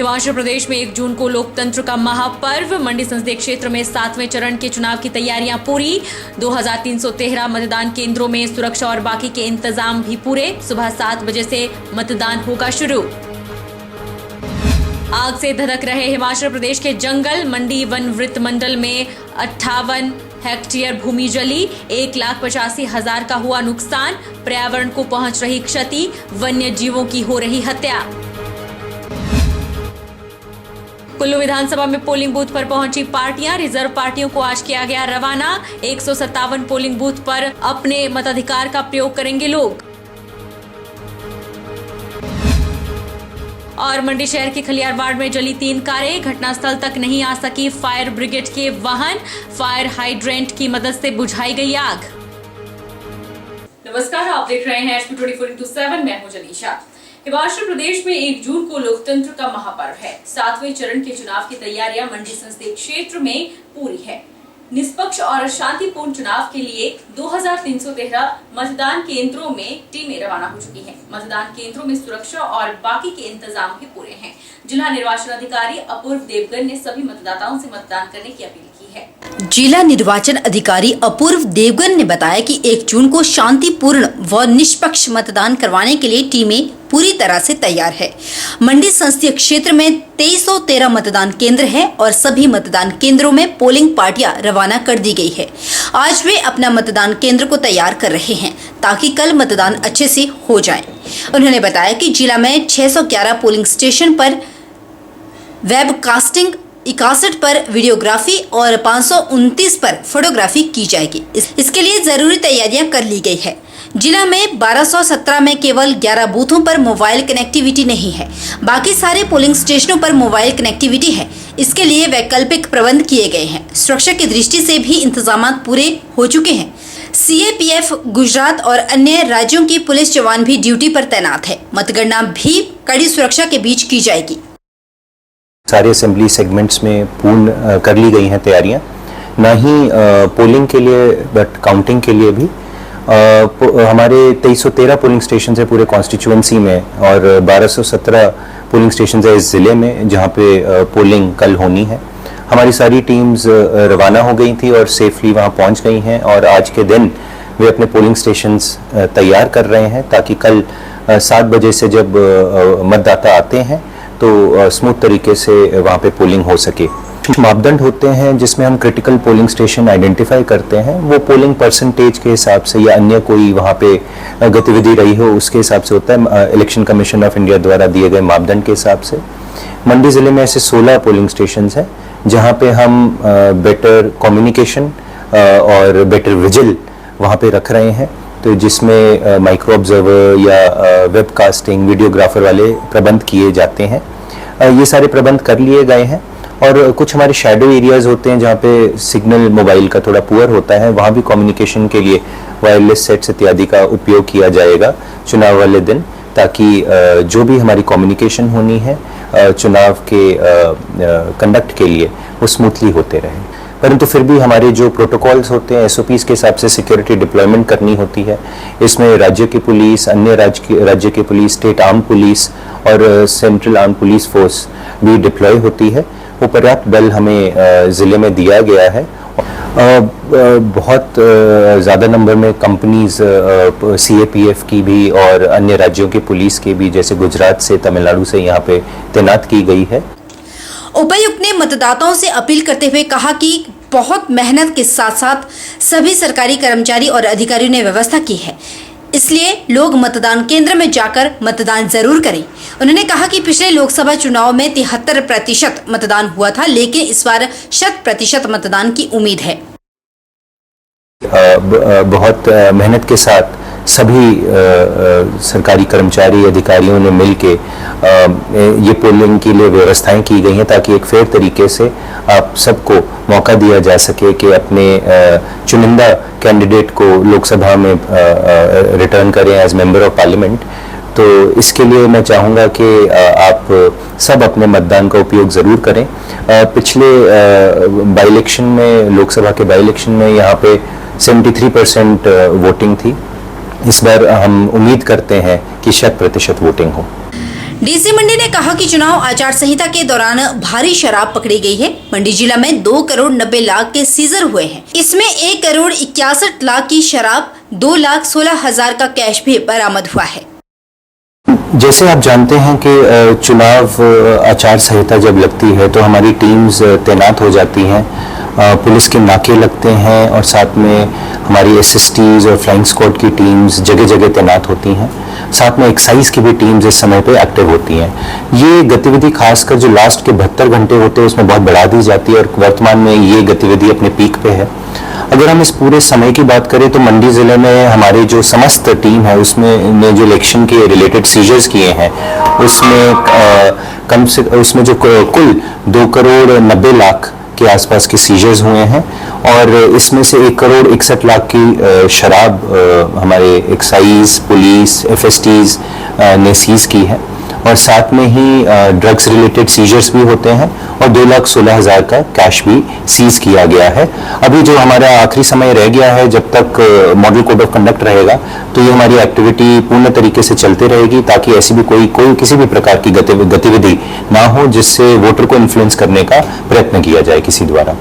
हिमाचल प्रदेश में 1 जून को लोकतंत्र का महापर्व। मंडी संसदीय क्षेत्र में 7वें चरण के चुनाव की तैयारियां पूरी। 2313 मतदान केंद्रों में सुरक्षा और बाकी के इंतजाम भी पूरे। सुबह 7 बजे से मतदान होगा शुरू। आग से धधक रहे हिमाचल प्रदेश के जंगल। मंडी वन वृत्त मंडल में 58 हेक्टेयर भूमि जली। 1,85,000 का हुआ नुकसान। पर्यावरण को पहुंच रही क्षति। वन्य जीवों की हो रही हत्या। कुल्लू विधानसभा में पोलिंग बूथ पर पहुंची पार्टियां। रिजर्व पार्टियों को आज किया गया रवाना। 157 पोलिंग बूथ पर अपने मताधिकार का प्रयोग करेंगे लोग। और मंडी शहर के खलियार वार्ड में जली 3 कारें। घटनास्थल तक नहीं आ सकी फायर ब्रिगेड के वाहन। फायर हाइड्रेंट की मदद से बुझाई गई आग। नमस्कार, आप देख रहे हैं HP 24x7। मैं हूं जनीशा। हिमाचल प्रदेश में 1 जून को लोकतंत्र का महापर्व है। 7वें चरण के चुनाव की तैयारियां मंडी संसदीय क्षेत्र में पूरी है। निष्पक्ष और शांतिपूर्ण चुनाव के लिए 2313 मतदान केंद्रों में टीमें रवाना हो चुकी हैं। मतदान केंद्रों में सुरक्षा और बाकी के इंतजाम भी पूरे हैं। जिला निर्वाचन अधिकारी अपूर्व देवगन ने सभी मतदाताओं से मतदान करने की अपील की है। जिला निर्वाचन अधिकारी अपूर्व देवगन ने बताया कि 1 जून को शांतिपूर्ण व निष्पक्ष मतदान करवाने के लिए टीमें पूरी तरह से तैयार है। मंडी संसदीय क्षेत्र में 2313 मतदान केंद्र हैं और सभी मतदान केंद्रों में पोलिंग पार्टियां रवाना कर दी गई है। आज वे अपना मतदान केंद्र को तैयार कर रहे हैं ताकि कल मतदान अच्छे से हो जाए। उन्होंने बताया कि जिला में 611 पोलिंग स्टेशन पर वेबकास्टिंग, 61 पर वीडियोग्राफी और 529 पर फोटोग्राफी की जाएगी। इसके लिए जरूरी तैयारियां कर ली गई है। जिला में 1217 में केवल 11 बूथों पर मोबाइल कनेक्टिविटी नहीं है। बाकी सारे पोलिंग स्टेशनों पर मोबाइल कनेक्टिविटी है। इसके लिए वैकल्पिक प्रबंध किए गए हैं। सुरक्षा की दृष्टि से भी इंतजाम पूरे हो चुके हैं। CAPF, गुजरात और अन्य राज्यों की पुलिस जवान भी ड्यूटी पर तैनात है। मतगणना भी कड़ी सुरक्षा के बीच की जाएगी। सारे असेंबली सेगमेंट्स में पूर्ण कर ली गई हैं तैयारियां, न ही पोलिंग के लिए बट काउंटिंग के लिए भी। हमारे 2313 पोलिंग स्टेशन है पूरे कॉन्स्टिट्यूएंसी में और 1217 पोलिंग स्टेशन है इस ज़िले में जहां पे पोलिंग कल होनी है। हमारी सारी टीम्स रवाना हो गई थी और सेफली वहां पहुंच गई हैं और आज के दिन वे अपने पोलिंग स्टेशंस तैयार कर रहे हैं ताकि कल 7 बजे से जब मतदाता आते हैं तो स्मूथ तरीके से वहाँ पे पोलिंग हो सके। मापदंड होते हैं जिसमें हम क्रिटिकल पोलिंग स्टेशन आइडेंटिफाई करते हैं। वो पोलिंग परसेंटेज के हिसाब से या अन्य कोई वहाँ पे गतिविधि रही हो उसके हिसाब से होता है, इलेक्शन कमीशन ऑफ इंडिया द्वारा दिए गए मापदंड के हिसाब से। मंडी ज़िले में ऐसे 16 पोलिंग स्टेशन हैं जहाँ पे हम बेटर कम्युनिकेशन और बेटर विजिल वहाँ पे रख रहे हैं, तो जिसमें माइक्रो ऑब्जर्वर या वेबकास्टिंग, वीडियोग्राफर वाले प्रबंध किए जाते हैं। ये सारे प्रबंध कर लिए गए हैं और कुछ हमारे शैडो एरियाज होते हैं जहाँ पे सिग्नल मोबाइल का थोड़ा पुअर होता है, वहाँ भी कम्युनिकेशन के लिए वायरलेस सेट्स इत्यादि का उपयोग किया जाएगा चुनाव वाले दिन, ताकि जो भी हमारी कम्युनिकेशन होनी है चुनाव के कंडक्ट के लिए वो स्मूथली होते रहे। परंतु फिर भी हमारे जो प्रोटोकॉल्स होते हैं, SOPs के हिसाब से सिक्योरिटी डिप्लॉयमेंट करनी होती है। इसमें राज्य की पुलिस, अन्य राज्य की पुलिस, स्टेट आर्म पुलिस और सेंट्रल आर्म पुलिस फोर्स भी डिप्लॉय होती है। वो पर्याप्त बल हमें ज़िले में दिया गया है। बहुत ज़्यादा नंबर में कंपनीज CAPF की भी और अन्य राज्यों की पुलिस की भी, जैसे गुजरात से, तमिलनाडु से यहाँ पे तैनात की गई है। उपायुक्त ने मतदाताओं से अपील करते हुए कहा कि बहुत मेहनत के साथ साथ सभी सरकारी कर्मचारी और अधिकारियों ने व्यवस्था की है, इसलिए लोग मतदान केंद्र में जाकर मतदान जरूर करें। उन्होंने कहा कि पिछले लोकसभा चुनाव में 73% मतदान हुआ था, लेकिन इस बार 100% मतदान की उम्मीद है। बहुत मेहनत के साथ सभी सरकारी कर्मचारी अधिकारियों ने मिलके ये पोलिंग के लिए व्यवस्थाएं की गई हैं ताकि एक फेयर तरीके से आप सबको मौका दिया जा सके कि अपने चुनिंदा कैंडिडेट को लोकसभा में रिटर्न करें एज मेंबर ऑफ पार्लियामेंट। तो इसके लिए मैं चाहूँगा कि आप सब अपने मतदान का उपयोग ज़रूर करें। पिछले बाई इलेक्शन में, लोकसभा के बाई इलेक्शन में यहाँ पे 73% वोटिंग थी। इस बार हम उम्मीद करते हैं कि 100% वोटिंग हो। डीसी मंडी ने कहा कि चुनाव आचार संहिता के दौरान भारी शराब पकड़ी गई है। मंडी जिला में 2 करोड़ 90 लाख के सीजर हुए हैं। इसमें 1 करोड़ 61 लाख की शराब, 2,16,000 का कैश भी बरामद हुआ है। जैसे आप जानते हैं कि चुनाव आचार संहिता जब लगती है तो हमारी टीम्स तैनात हो जाती हैं, पुलिस के नाके लगते हैं और साथ में हमारी एसएसटीज और फ्लाइंग स्क्वाड की टीम्स जगह जगह तैनात होती हैं। साथ में एक्साइज की भी टीम्स इस समय पे एक्टिव होती हैं। ये गतिविधि खासकर जो लास्ट के 72 घंटे होते हैं उसमें बहुत बढ़ा दी जाती है और वर्तमान में ये गतिविधि अपने पीक पे है। अगर हम इस पूरे समय की बात करें तो मंडी जिले में हमारी जो समस्त टीम है उसमें जो इलेक्शन के रिलेटेड सीजर्स किए हैं उसमें जो कुल 2 करोड़ 90 लाख के आसपास के सीजर्स हुए हैं और इसमें से 1 करोड़ 61 लाख की शराब हमारे एक्साइज, पुलिस, एफएसटीज ने सीज की है और साथ में ही ड्रग्स रिलेटेड सीजर्स भी होते हैं और 2,16,000 का कैश भी सीज किया गया है। अभी जो हमारा आखिरी समय रह गया है, जब तक मॉडल कोड ऑफ कंडक्ट रहेगा तो ये हमारी एक्टिविटी पूर्ण तरीके से चलती रहेगी ताकि ऐसी भी कोई किसी भी प्रकार की गतिविधि ना हो जिससे वोटर को इन्फ्लुएंस करने का प्रयत्न किया जाए किसी द्वारा।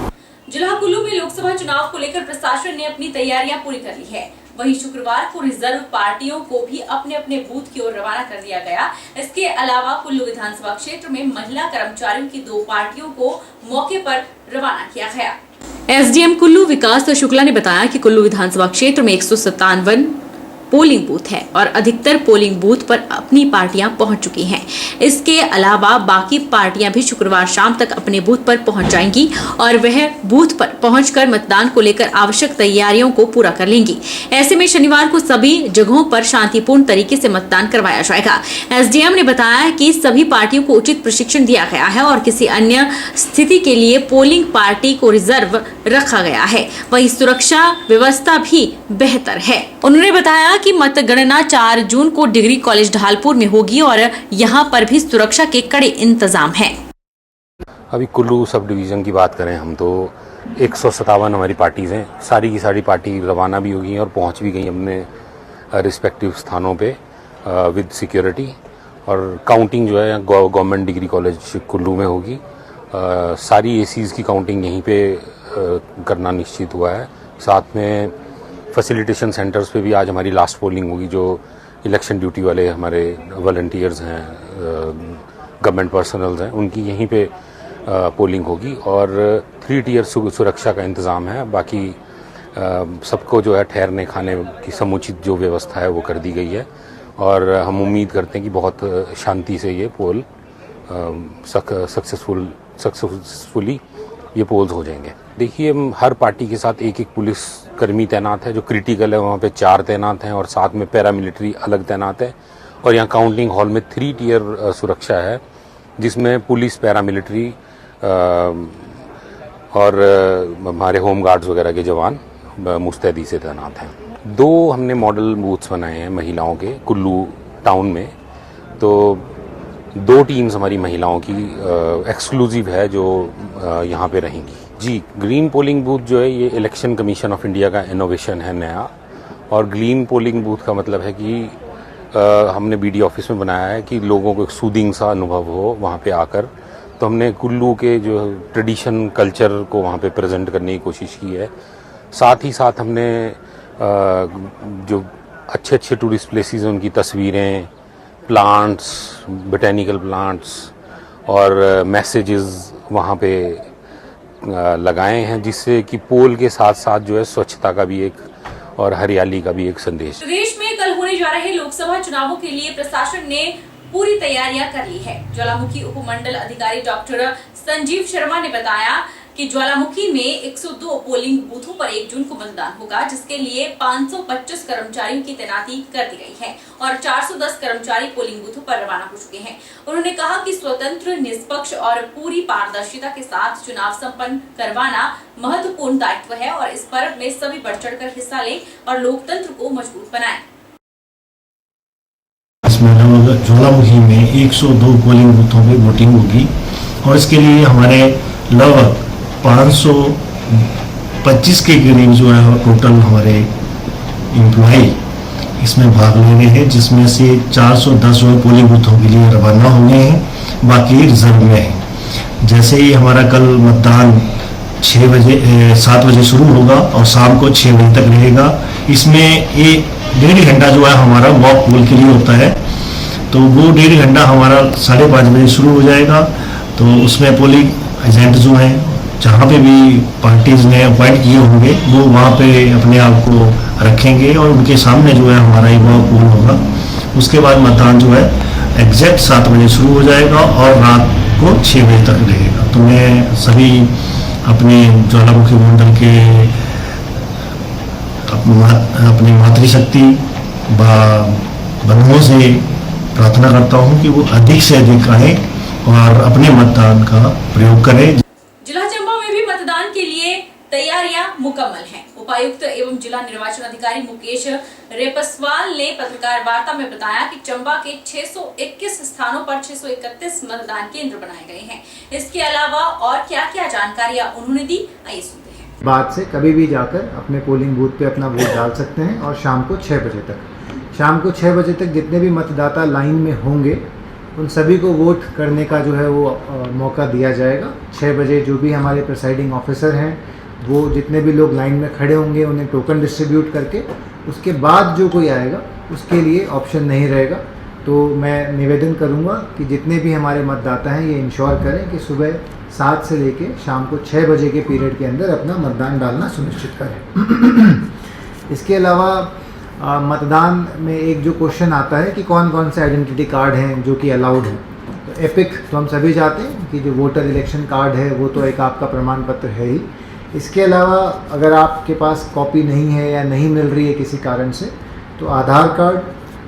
जिला कुल्लू में लोकसभा चुनाव को लेकर प्रशासन ने अपनी तैयारियां पूरी कर ली है। वहीं शुक्रवार को रिजर्व पार्टियों को भी अपने अपने बूथ की ओर रवाना कर दिया गया। इसके अलावा कुल्लू विधानसभा क्षेत्र में महिला कर्मचारियों की 2 पार्टियों को मौके पर रवाना किया गया। एसडीएम कुल्लू विकास शुक्ला ने बताया कि कुल्लू विधानसभा क्षेत्र में 157 पोलिंग बूथ है और अधिकतर पोलिंग बूथ पर अपनी पार्टियां पहुंच चुकी हैं। इसके अलावा बाकी पार्टियां भी शुक्रवार शाम तक अपने बूथ पर पहुंच जाएंगी और वह बूथ पर पहुंचकर मतदान को लेकर आवश्यक तैयारियों को पूरा कर लेंगी। ऐसे में शनिवार को सभी जगहों पर शांतिपूर्ण तरीके से मतदान करवाया जाएगा। एसडीएम ने बताया कि सभी पार्टियों को उचित प्रशिक्षण दिया गया है और किसी अन्य स्थिति के लिए पोलिंग पार्टी को रिजर्व रखा गया है। वहीं सुरक्षा व्यवस्था भी बेहतर है। उन्होंने बताया कि मतगणना 4 जून को डिग्री कॉलेज ढालपुर में होगी और यहां पर भी सुरक्षा के कड़े इंतजाम हैं। अभी कुल्लू सब डिवीज़न की बात करें हम तो 157 हमारी पार्टीज़ हैं। सारी की सारी पार्टी रवाना भी हो गई और पहुंच भी गई अपने रिस्पेक्टिव स्थानों पे विद सिक्योरिटी और काउंटिंग जो है गवर्नमेंट डिग्री कॉलेज कुल्लू में होगी। सारी एसीज़ की काउंटिंग यहीं पे करना निश्चित हुआ है। साथ में फैसिलिटेशन सेंटर्स पे भी आज हमारी लास्ट पोलिंग होगी। जो इलेक्शन ड्यूटी वाले हमारे वॉलंटियर्स हैं, गवर्नमेंट पर्सनल्स हैं, उनकी यहीं पे पोलिंग होगी और 3 टियर सुरक्षा का इंतज़ाम है। बाकी सबको जो है ठहरने खाने की समुचित जो व्यवस्था है वो कर दी गई है और हम उम्मीद करते हैं कि बहुत शांति से ये पोल सक्सेसफुली ये पोल्स हो जाएंगे। देखिए, हम हर पार्टी के साथ एक पुलिस कर्मी तैनात है। जो क्रिटिकल है वहाँ पे 4 तैनात हैं और साथ में पैरामिलिट्री अलग तैनात है और यहाँ काउंटिंग हॉल में 3 टियर सुरक्षा है जिसमें पुलिस, पैरामिलिट्री और हमारे होम गार्ड्स वगैरह के जवान मुस्तैदी से तैनात हैं। 2 हमने मॉडल बूथ्स बनाए हैं महिलाओं के कुल्लू टाउन में। तो 2 टीम्स हमारी महिलाओं की एक्सक्लूसिव है जो यहाँ पे रहेंगी। जी, ग्रीन पोलिंग बूथ जो है ये इलेक्शन कमीशन ऑफ इंडिया का इनोवेशन है नया। और ग्रीन पोलिंग बूथ का मतलब है कि हमने बीडी ऑफिस में बनाया है कि लोगों को एक सूदिंग सा अनुभव हो वहाँ पे आकर। तो हमने कुल्लू के जो ट्रेडिशन कल्चर को वहाँ पे प्रेजेंट करने की कोशिश की है। साथ ही साथ हमने जो अच्छे अच्छे टूरिस्ट प्लेसेस हैं उनकी तस्वीरें, प्लांट्स, बोटेनिकल प्लांट्स और मैसेजेस वहाँ पे लगाए हैं जिससे कि पोल के साथ साथ जो है स्वच्छता का भी एक और हरियाली का भी एक संदेश। प्रदेश में कल होने जा रहे लोकसभा चुनावों के लिए प्रशासन ने पूरी तैयारियां कर ली है। ज्वालामुखी उपमंडल अधिकारी डॉक्टर संजीव शर्मा ने बताया कि ज्वालामुखी में 102 पोलिंग बूथों पर 1 जून को मतदान होगा, जिसके लिए 525 कर्मचारियों की तैनाती कर दी गई है और 410 कर्मचारी पोलिंग बूथों पर रवाना हो चुके हैं। उन्होंने कहा कि स्वतंत्र, निष्पक्ष और पूरी पारदर्शिता के साथ चुनाव संपन्न करवाना महत्वपूर्ण दायित्व है और इस पर्व में सभी बढ़ चढ़कर हिस्सा लें और लोकतंत्र को मजबूत बनाएं। ज्वालामुखी में 102 पोलिंग बूथों में वोटिंग होगी और इसके लिए हमारे लगभग 525 के करीब जो है टोटल हमारे एम्प्लॉई इसमें भाग ले रहे हैं, जिसमें से 410 जो है पोलिंग बूथों के लिए रवाना हो गए हैं, बाकी रिजर्व में है। जैसे ही हमारा कल मतदान 7 बजे शुरू होगा और शाम को 6 बजे तक रहेगा। इसमें एक 1.5 घंटा जो है हमारा मॉक पोल के लिए होता है, तो वो 1.5 घंटा हमारा 5:30 बजे शुरू हो जाएगा। तो उसमें पोलिंग एजेंट जो हैं, जहाँ पे भी पार्टीज ने अपॉइंट किए होंगे, वो वहाँ पे अपने आप को रखेंगे और उनके सामने जो है हमारा ये मॉक पोल होगा। उसके बाद मतदान जो है एग्जैक्ट 7 बजे शुरू हो जाएगा और रात को 6 बजे तक रहेगा। तो मैं सभी अपने ज्वालामुखी मंडल के अपनी मातृशक्ति बंधुओं से प्रार्थना करता हूं कि वो अधिक से अधिक आए और अपने मतदान का प्रयोग करें। जिला चंबा में भी मतदान के लिए तैयारियां मुकम्मल हैं। उपायुक्त एवं जिला निर्वाचन अधिकारी मुकेश रेपस्वाल ने पत्रकार वार्ता में बताया कि चंबा के 621 स्थानों पर 631 मतदान केंद्र बनाए गए हैं। इसके अलावा और क्या-क्या जानकारियां उन्होंने दी, आइए सुनते हैं। बाद से कभी भी जाकर अपने पोलिंग बूथ पे अपना वोट डाल सकते हैं और शाम को 6 बजे तक जितने भी मतदाता लाइन में होंगे उन सभी को वोट करने का जो है वो मौका दिया जाएगा। 6 बजे जो भी हमारे प्रिसाइडिंग ऑफिसर हैं वो जितने भी लोग लाइन में खड़े होंगे उन्हें टोकन डिस्ट्रीब्यूट करके उसके बाद जो कोई आएगा उसके लिए ऑप्शन नहीं रहेगा। तो मैं निवेदन करूंगा कि जितने भी हमारे मतदाता हैं ये इंश्योर करें कि सुबह 7 से लेके शाम को 6 बजे के पीरियड के अंदर अपना मतदान डालना सुनिश्चित करें। इसके अलावा मतदान में एक जो क्वेश्चन आता है कि कौन कौन से आइडेंटिटी कार्ड हैं जो कि अलाउड हैं। तो एपिक तो हम सभी जानते हैं कि जो वोटर इलेक्शन कार्ड है वो तो एक आपका प्रमाण पत्र है ही। इसके अलावा अगर आपके पास कॉपी नहीं है या नहीं मिल रही है किसी कारण से तो आधार कार्ड,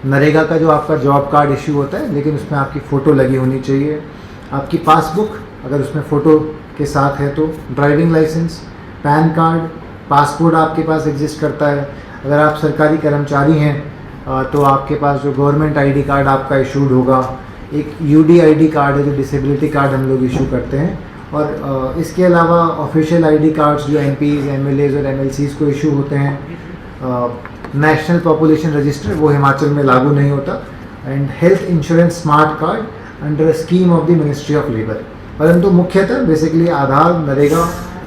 नरेगा का जो आपका जॉब कार्ड इश्यू होता है लेकिन उसमें आपकी फ़ोटो लगी होनी चाहिए, आपकी पासबुक अगर उसमें फ़ोटो के साथ है तो, driving licence, PAN card, passport आपके पास एग्जिस्ट करता है। अगर आप सरकारी कर्मचारी हैं तो आपके पास जो गवर्नमेंट आईडी कार्ड आपका इशूड होगा। एक यूडी आईडी कार्ड है जो डिसेबिलिटी कार्ड हम लोग इशू करते हैं। और इसके अलावा ऑफिशियल आईडी कार्ड्स जो एमपीज़, एमएलएज़ और एमएलसीज़ को इशू होते हैं। नेशनल पॉपुलेशन रजिस्टर वो हिमाचल में लागू नहीं होता। And health insurance smart card under scheme of the ministry of labour. परंतु मुख्यतः basically Aadhaar, NREGA,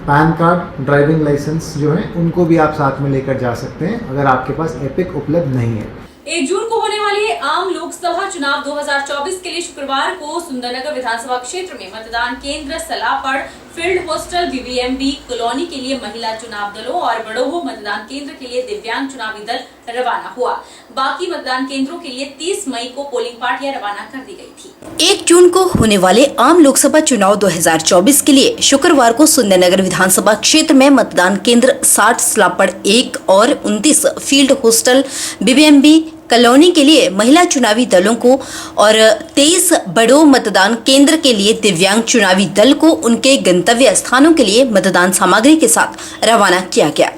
PAN card, driving licence जो है उनको भी आप साथ में लेकर जा सकते हैं अगर आपके पास एपिक उपलब्ध नहीं है। 1 जून को होने वाले आम लोकसभा चुनाव 2024 के लिए शुक्रवार को सुंदरनगर विधानसभा क्षेत्र में मतदान केंद्र, Salapar, field hostel, BBMB colony के लिए महिला चुनाव दलों और बड़ोह मतदान केंद्र के लिए दिव्यांग चुनावी दल रवाना हुआ। बाकी मतदान केंद्रों के लिए 30 मई को पोलिंग पार्टियां रवाना कर दी गई थी। 1 जून को होने वाले आम लोकसभा चुनाव 2024 के लिए शुक्रवार को सुंदरनगर विधानसभा क्षेत्र में मतदान केंद्र 60 सलापड़ 1 और 29 फील्ड हॉस्टल, बीबीएमबी कॉलोनी के लिए महिला चुनावी दलों को और 23 बड़ों मतदान केंद्र के लिए दिव्यांग चुनावी दल को उनके गंतव्य स्थानों के लिए मतदान सामग्री के साथ रवाना किया गया।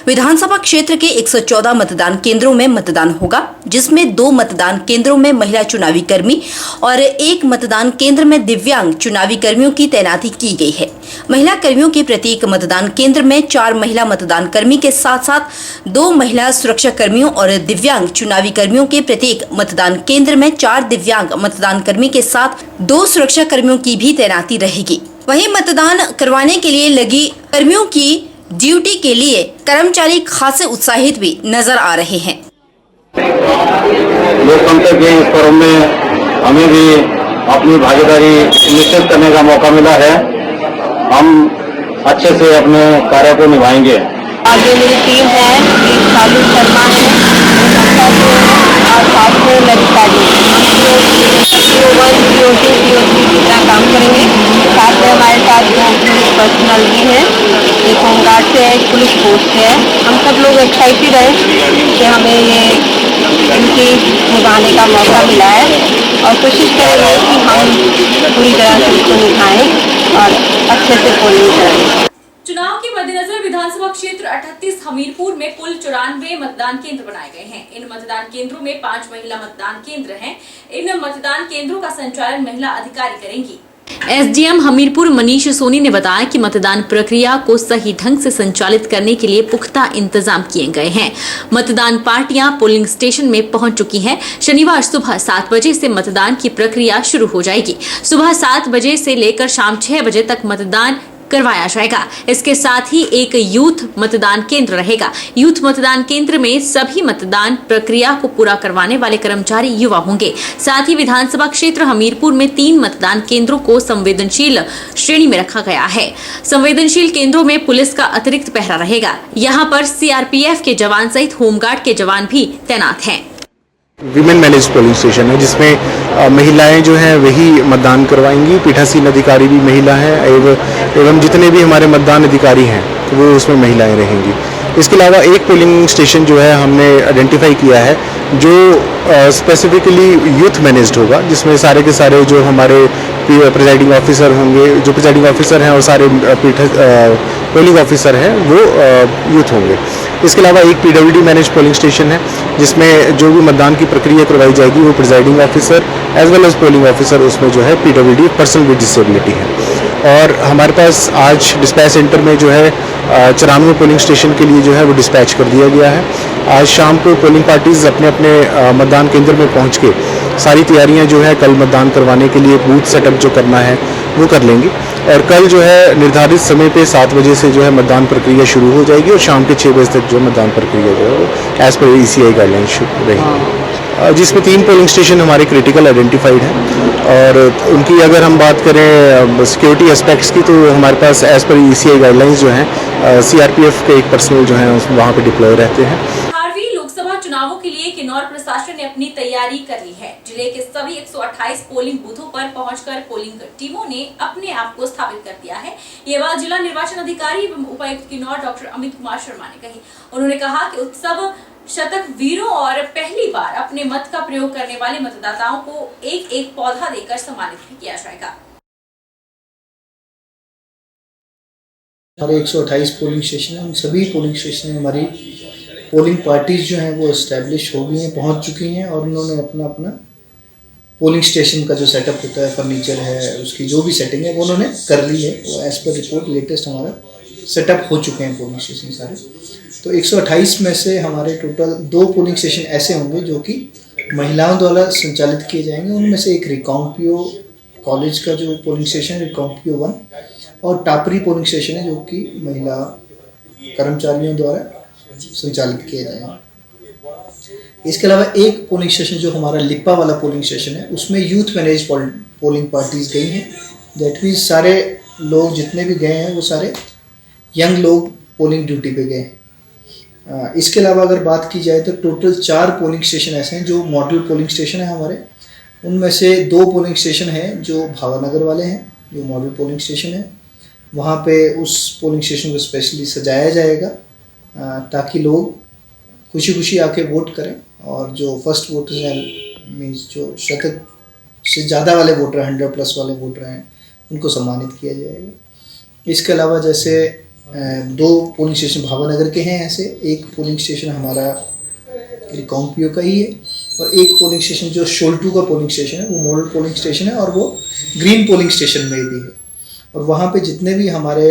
विधानसभा क्षेत्र के 114 मतदान केंद्रों में मतदान होगा, जिसमें 2 मतदान केंद्रों में महिला चुनावी कर्मी और 1 मतदान केंद्र में दिव्यांग चुनावी कर्मियों की तैनाती की गई है। महिला कर्मियों के प्रत्येक मतदान केंद्र में 4 महिला मतदान कर्मी के साथ साथ 2 महिला सुरक्षा कर्मियों और दिव्यांग चुनावी कर्मियों के प्रत्येक मतदान केंद्र में 4 दिव्यांग मतदान कर्मी के साथ 2 सुरक्षा कर्मियों की भी तैनाती रहेगी। वहीं मतदान करवाने के लिए लगी कर्मियों की ड्यूटी के लिए कर्मचारी खासे उत्साहित भी नजर आ रहे हैं। लोकतंत्र के इस पर्व में हमें भी अपनी भागीदारी निश्चित करने का मौका मिला है। हम अच्छे से अपने कार्य को निभाएंगे। आगे मेरी टीम है, शालू शर्मा है और साथ में ललिता जी, कितना काम करेंगे। साथ में हमारे साथ पुलिस पर्सनल भी है, एक होमगार्ड से है, एक पुलिस फोर्स से है। हम सब लोग एक्साइटेड हैं कि हमें ये इनकी निभाने का मौका मिला है और कोशिश करेंगे कि हम पूरी तरह से इसको निभाएं और अच्छे से पोलिंग करें। चुनाव के मद्देनजर विधानसभा क्षेत्र 38 हमीरपुर में कुल 94 मतदान केंद्र बनाए गए हैं। इन मतदान केंद्रों में 5 महिला मतदान केंद्र हैं। इन मतदान केंद्रों का संचालन महिला अधिकारी करेंगी। एसडीएम हमीरपुर मनीष सोनी ने बताया कि मतदान प्रक्रिया को सही ढंग से संचालित करने के लिए पुख्ता इंतजाम किए गए हैं। मतदान पार्टियां पोलिंग स्टेशन में पहुंच चुकी हैं। शनिवार सुबह 7 बजे से मतदान की प्रक्रिया शुरू हो जाएगी। सुबह 7 बजे से लेकर शाम 6 बजे तक मतदान करवाया जाएगा। इसके साथ ही एक यूथ मतदान केंद्र रहेगा। यूथ मतदान केंद्र में सभी मतदान प्रक्रिया को पूरा करवाने वाले कर्मचारी युवा होंगे। साथ ही विधानसभा क्षेत्र हमीरपुर में 3 मतदान केंद्रों को संवेदनशील श्रेणी में रखा गया है। संवेदनशील केंद्रों में पुलिस का अतिरिक्त पहरा रहेगा। यहाँ पर सीआरपीएफ के जवान सहित होमगार्ड के जवान भी तैनात हैं। वीमेन मैनेज पोलिंग स्टेशन है जिसमें महिलाएं जो हैं वही मतदान करवाएंगी। पीठासीन अधिकारी भी महिला हैं एवं जितने भी हमारे मतदान अधिकारी हैं वो उसमें महिलाएं रहेंगी। इसके अलावा एक पोलिंग स्टेशन जो है हमने आइडेंटिफाई किया है जो स्पेसिफिकली यूथ मैनेज्ड होगा, जिसमें सारे के सारे जो हमारे प्रिजाइडिंग ऑफिसर होंगे, जो प्रिजाइडिंग ऑफिसर हैं और सारे पोलिंग ऑफिसर हैं वो यूथ होंगे। इसके अलावा एक पीडब्ल्यूडी मैनेज पोलिंग स्टेशन है जिसमें जो भी मतदान की प्रक्रिया करवाई जाएगी वो presiding officer as well as polling officer उसमें जो है पीडब्ल्यूडी पर्सन विद डिसेबिलिटी है। और हमारे पास आज डिस्पैच सेंटर में जो है 94 पोलिंग स्टेशन के लिए जो है वो डिस्पैच कर दिया गया है। आज शाम को पोलिंग पार्टीज अपने अपने मतदान केंद्र में पहुंच के सारी तैयारियां जो है कल मतदान करवाने के लिए बूथ सेटअप जो करना है वो कर लेंगी। और कल जो है निर्धारित समय पे 7 बजे से जो है मतदान प्रक्रिया शुरू हो जाएगी और शाम के 6 बजे तक जो मतदान प्रक्रिया जो है वो एज पर ECI गाइडलाइन शुरू रहेगी, जिसमें 3 पोलिंग स्टेशन हमारे क्रिटिकल आइडेंटिफाइड हैं। और उनकी अगर हम बात करें सिक्योरिटी एस्पेक्ट्स की तो हमारे पास एज पर ECI गाइडलाइंस जो हैं CRPF के एक पर्सनल जो है वहाँ पे डिप्लॉय रहते हैं। लोकसभा चुनावों के लिए किन्नौर प्रशासन ने अपनी तैयारी कर ली है। जिले के सभी 128 पोलिंग बूथों पर पहुंचकर पोलिंग टीमों ने अपने आप को स्थापित कर दिया है। ये बात जिला निर्वाचन अधिकारी एवं उपायुक्त किन्नौर डॉक्टर अमित कुमार शर्मा ने कही। उन्होंने कहा कि उत्सव शतक वीरों और पहली बार अपने मत का प्रयोग करने वाले मतदाताओं को एक पौधा देकर सम्मानित भी किया जाएगा। हमारे 128 पोलिंग स्टेशन है, उन सभी पोलिंग स्टेशन में हमारी पोलिंग पार्टीज जो हैं वो इस्टेब्लिश हो गई हैं, पहुंच चुकी हैं और उन्होंने अपना अपना पोलिंग स्टेशन का जो सेटअप होता है, फर्नीचर है, उसकी जो भी सेटिंग है वो उन्होंने कर ली है। वो एज़ पर रिपोर्ट लेटेस्ट हमारा सेटअप हो चुके हैं पोलिंग स्टेशन सारे। तो 128 में से हमारे टोटल 2 पोलिंग स्टेशन ऐसे होंगे जो कि महिलाओं द्वारा संचालित किए जाएंगे। उनमें से एक रिकांपियो कॉलेज का जो पोलिंग स्टेशन है रिकांपियो 1 और टापरी पोलिंग स्टेशन है जो कि महिला कर्मचारियों द्वारा संचालित किया जाएगा। इसके अलावा एक पोलिंग स्टेशन जो हमारा लिप्पा वाला पोलिंग स्टेशन है उसमें यूथ मैनेज पोलिंग पार्टीज गई हैं। दैट मीन्स सारे लोग जितने भी गए हैं वो सारे यंग लोग पोलिंग ड्यूटी पे गए हैं। इसके अलावा अगर बात की जाए तो टोटल 4 पोलिंग स्टेशन ऐसे हैं जो मॉडल पोलिंग स्टेशन है हमारे। उनमें से 2 पोलिंग स्टेशन हैं जो भावानगर वाले हैं जो मॉडल पोलिंग स्टेशन है। वहाँ पे उस पोलिंग स्टेशन को स्पेशली सजाया जाएगा ताकि लोग खुशी खुशी आके वोट करें और जो फर्स्ट वोटर हैं मीन्स जो शतक से ज़्यादा वाले वोटर 100+ वाले वोटर हैं उनको सम्मानित किया जाएगा। इसके अलावा जैसे 2 पोलिंग स्टेशन भावानगर के हैं, ऐसे एक पोलिंग स्टेशन हमारा रिकांपियो का ही है और एक पोलिंग स्टेशन जो शोल्टू का पोलिंग स्टेशन है वो मॉडल पोलिंग स्टेशन है और वो ग्रीन पोलिंग स्टेशन में भी है। और वहाँ पे जितने भी हमारे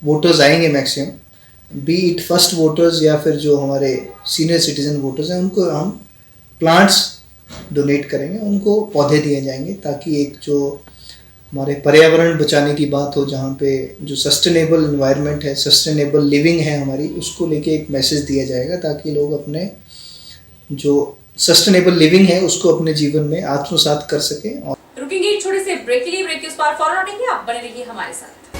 वोटर्स आएंगे maximum B it first voters या फिर जो हमारे सीनियर सिटीजन वोटर्स हैं उनको हम प्लांट्स डोनेट करेंगे, उनको पौधे दिए जाएंगे ताकि एक जो हमारे पर्यावरण बचाने की बात हो, जहाँ पे जो सस्टेनेबल एनवायरनमेंट है, सस्टेनेबल लिविंग है हमारी, उसको लेके एक मैसेज दिया जाएगा ताकि लोग अपने जो सस्टेनेबल लिविंग है उसको अपने जीवन में आत्मसात कर सकें। रुकेंगे एक छोटे से ब्रेक के लिए। ब्रेक के उस पार फौरन लौटेंगे, आप बने रहिए हमारे साथ।